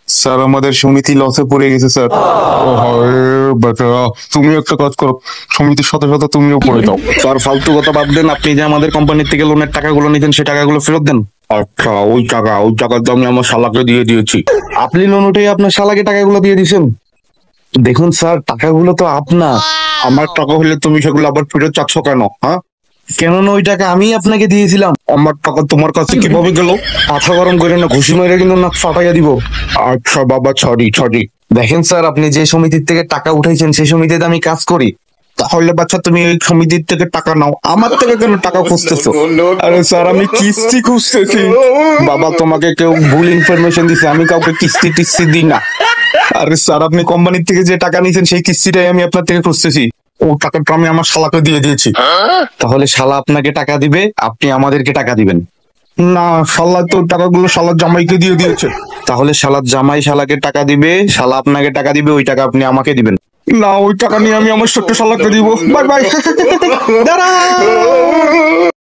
Sir আমাদের সমিতি লসে পড়ে গেছে স্যার। বেচারা, তুমি একটা কাজ করো, সমিতির সাথে সাথে তুমিও পড়ে যাও। স্যার ফালতু কথা বাদ দেন, আপনি যে আমাদের কোম্পানির থেকে লোনের টাকাগুলো নিতেন সেই টাকাগুলো ফেরত দেন। আচ্ছা, ওই টাকা তো আমি আমার শালাকে দিয়ে দিয়েছি। আপনি লোন উঠে আপনার শালাকে টাকাগুলো দিয়ে দিয়েছেন? দেখুন স্যার, টাকাগুলো তো আপনার। আমার টাকা হলে তুমি সেগুলো আবার ফেরত চাচ্ছ কেন? হ্যাঁ, কেননা ওই টাকা আমি আপনাকে দিয়েছিলাম। আমার টাকা তোমার কাছে কিভাবে গেল? মাথা গরম করে না, ঘুষি মেরে কিন্তু নাক ফাটাইয়া দিব। আচ্ছা বাবা, সরি সরি। দেখেন স্যার, আপনি যে সমিতির থেকে টাকা উঠাইছেন সেই সমিতিতে আমি কাজ করি। তাহলে বাচ্চা তুমি এই সমিতির থেকে টাকা নাও, আমার থেকে কেন টাকা খুঁজতেছো? আরে স্যার, আমি কিস্তি খুঁজতেছি। বাবা, তোমাকে কেউ ভুল ইনফরমেশন দিছে, আমি কাউকে কিস্তি টিস্তি দিই না। আরে স্যার, আপনি কোম্পানির থেকে যে টাকা নিয়েছেন সেই কিস্তিটাই আমি আপনার থেকে খুঁজতেছি। ও টাকাটা আমি আমার শালাকে দিয়ে দিয়েছি। তাহলে শালা আপনাকে টাকা দিবে, আপনি আমাদেরকে টাকা দিবেন। না, শালা তো টাকাগুলো শালার জামাইকে দিয়ে দিয়েছে। তাহলে শালার জামাই শালাকে টাকা দিবে, শালা আপনাকে টাকা দিবে, ওই টাকা আপনি আমাকে দিবেন। না, ওই টাকা নিয়ে আমি আমার ছোট্ট শালাকে দিব। Bye bye. দাঁড়াও।